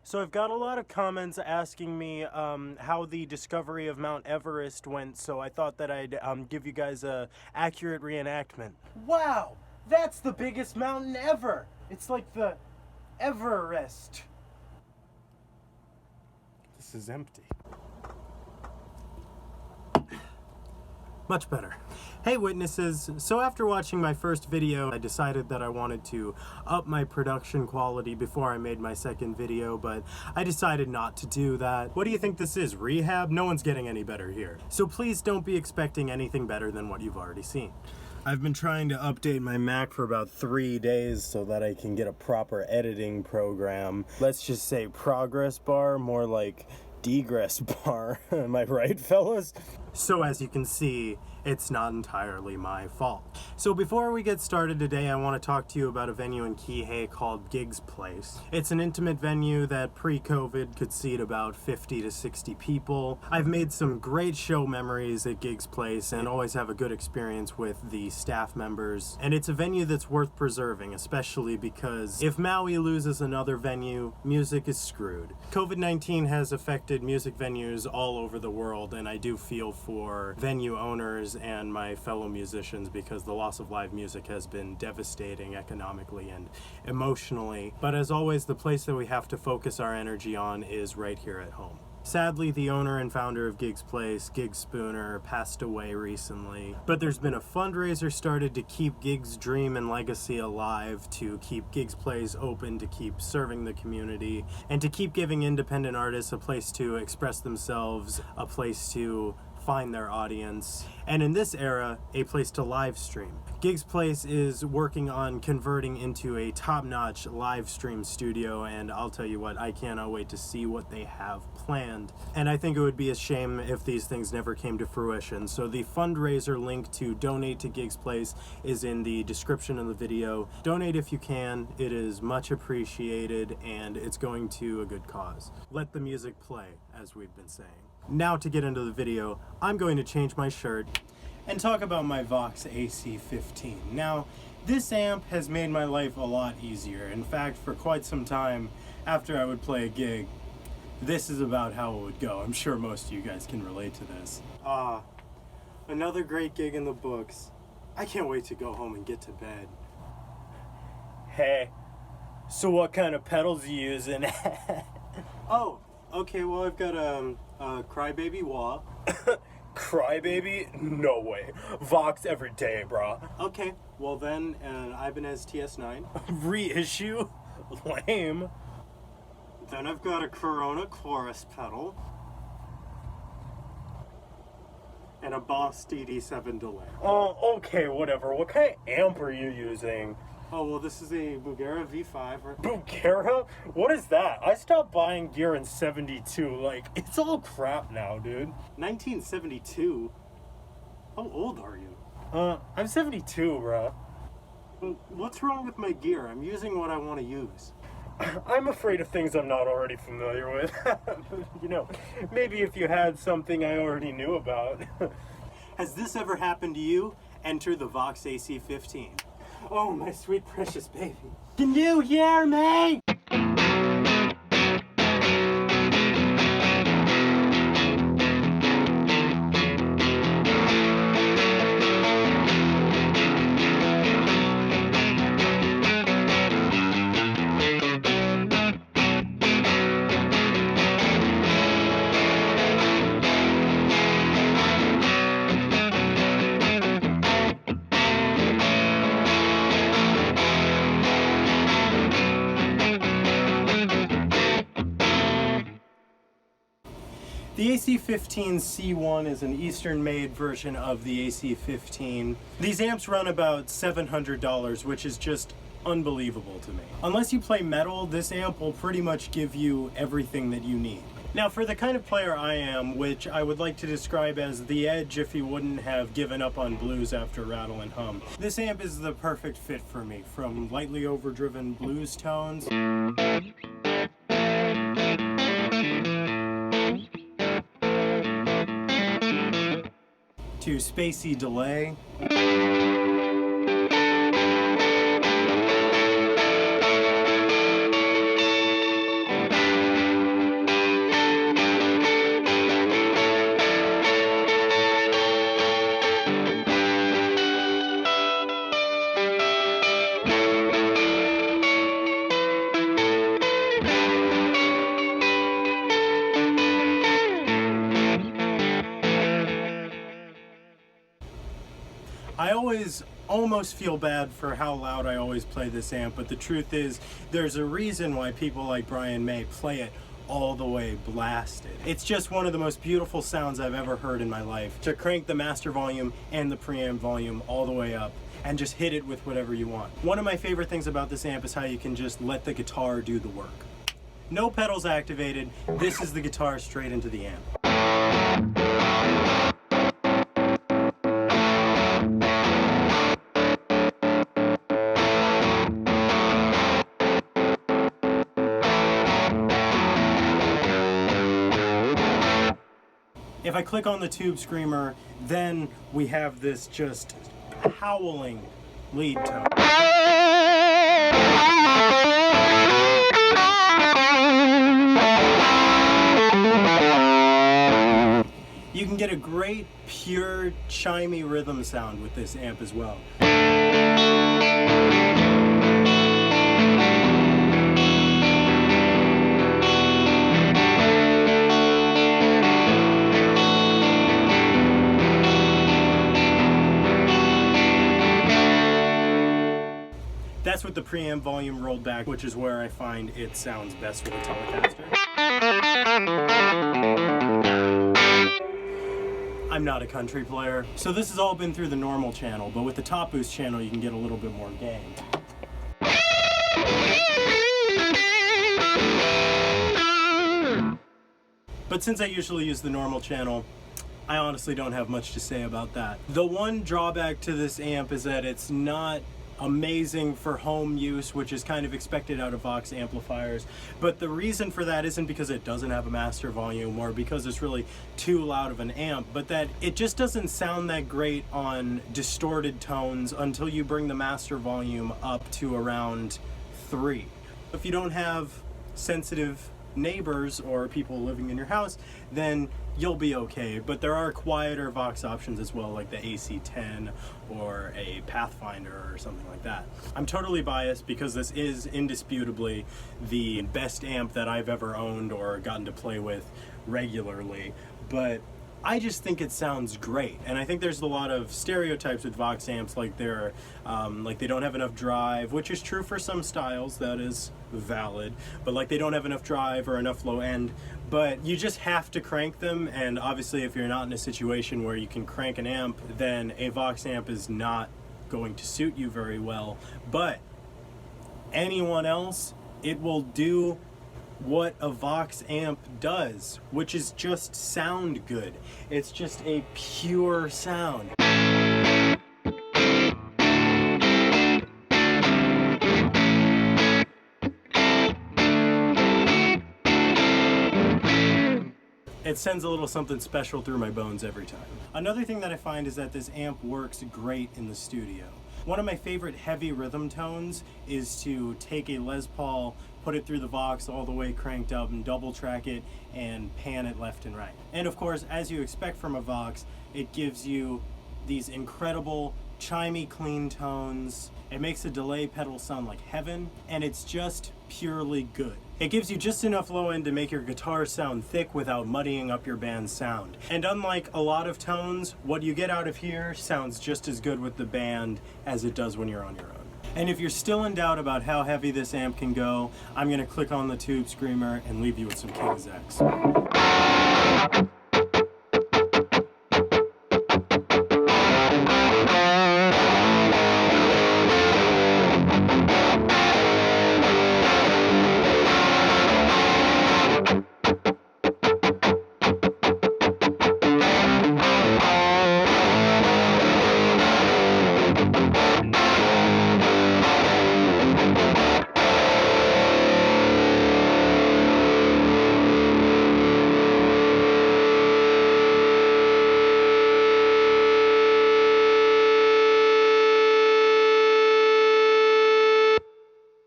So I've got a lot of comments asking me how the discovery of Mount Everest went, so I thought that I'd give you guys a accurate reenactment. Wow, that's the biggest mountain ever! It's like the Everest. This is empty. Much better. Hey witnesses, so after watching my first video, I decided that I wanted to up my production quality before I made my second video, but I decided not to do that. What do you think this is, rehab? No one's getting any better here. So please don't be expecting anything better than what you've already seen. I've been trying to update my Mac for about 3 days so that I can get a proper editing program. Let's just say progress bar, more like degress bar. Am I right, fellas? So as you can see, it's not entirely my fault. So before we get started today, I want to talk to you about a venue in Kihei called Gigs Place. It's an intimate venue that pre-COVID could seat about 50 to 60 people. I've made some great show memories at Gigs Place and always have a good experience with the staff members. And it's a venue that's worth preserving, especially because if Maui loses another venue, music is screwed. COVID-19 has affected music venues all over the world, and I do feel for venue owners and my fellow musicians because the loss of live music has been devastating economically and emotionally. But as always, the place that we have to focus our energy on is right here at home. Sadly, the owner and founder of Gigs Place, Gig Spooner, passed away recently. But there's been a fundraiser started to keep Gigs' dream and legacy alive, to keep Gigs Place open, to keep serving the community, and to keep giving independent artists a place to express themselves, a place to find their audience, and in this era, a place to live stream. Gigs Place is working on converting into a top-notch live stream studio, and I'll tell you what, I cannot wait to see what they have planned. And I think it would be a shame if these things never came to fruition. So the fundraiser link to donate to Gigs Place is in the description of the video. Donate if you can, it is much appreciated, and it's going to a good cause. Let the music play, as we've been saying. Now to get into the video, I'm going to change my shirt and talk about my Vox AC15. Now, this amp has made my life a lot easier. In fact, for quite some time after I would play a gig, this is about how it would go. I'm sure most of you guys can relate to this. Another great gig in the books. I can't wait to go home and get to bed. Hey, so what kind of pedals are you using? Oh, okay, well I've got Crybaby Wah. Crybaby? No way. Vox every day, brah. Okay, well then, an Ibanez TS9. Reissue? Lame. Then I've got a Corona chorus pedal. And a Boss DD7 delay. Oh, okay, whatever. What kind of amp are you using? Oh, well, this is a Bugera V5. Bugera? What is that? I stopped buying gear in 72. Like, it's all crap now, dude. 1972? How old are you? I'm 72, bro. What's wrong with my gear? I'm using what I want to use. I'm afraid of things I'm not already familiar with. You know, maybe if you had something I already knew about. Has this ever happened to you? Enter the Vox AC15. Oh, my sweet precious baby. Can you hear me? The AC15 C1 is an Eastern-made version of the AC15. These amps run about $700, which is just unbelievable to me. Unless you play metal, this amp will pretty much give you everything that you need. Now, for the kind of player I am, which I would like to describe as the edge if he wouldn't have given up on blues after Rattle and Hum, this amp is the perfect fit for me, from lightly overdriven blues tones to spacey delay, always almost feel bad for how loud I always play this amp, but the truth is there's a reason why people like Brian May play it all the way blasted. It's just one of the most beautiful sounds I've ever heard in my life, to crank the master volume and the preamp volume all the way up and just hit it with whatever you want. One of my favorite things about this amp is how you can just let the guitar do the work. No pedals activated, this is the guitar straight into the amp. If I click on the tube screamer, then we have this just howling lead tone. You can get a great, pure, chimey rhythm sound with this amp as well. That's with the preamp volume rolled back, which is where I find it sounds best with a Telecaster. I'm not a country player, so this has all been through the normal channel, but with the top boost channel you can get a little bit more gain. But since I usually use the normal channel, I honestly don't have much to say about that. The one drawback to this amp is that it's not amazing for home use, which is kind of expected out of Vox amplifiers, but the reason for that isn't because it doesn't have a master volume or because it's really too loud of an amp, but that it just doesn't sound that great on distorted tones until you bring the master volume up to around 3. If you don't have sensitive neighbors or people living in your house, then you'll be okay. But there are quieter Vox options as well, like the AC10 or a Pathfinder or something like that. I'm totally biased because this is indisputably the best amp that I've ever owned or gotten to play with regularly, but I just think it sounds great. And I think there's a lot of stereotypes with Vox amps, like they're like they don't have enough drive, which is true for some styles, that is valid, but like they don't have enough drive or enough low end, but you just have to crank them. And obviously if you're not in a situation where you can crank an amp, then a Vox amp is not going to suit you very well. But anyone else, it will do what a Vox amp does, which is just sound good. It's just a pure sound. It sends a little something special through my bones every time. Another thing that I find is that this amp works great in the studio. One of my favorite heavy rhythm tones is to take a Les Paul, put it through the Vox all the way cranked up and double track it and pan it left and right. And of course, as you expect from a Vox, it gives you these incredible chimey clean tones. It makes the delay pedal sound like heaven, and it's just purely good. It gives you just enough low end to make your guitar sound thick without muddying up your band's sound. And unlike a lot of tones, what you get out of here sounds just as good with the band as it does when you're on your own. And if you're still in doubt about how heavy this amp can go, I'm gonna click on the tube screamer and leave you with some King's X.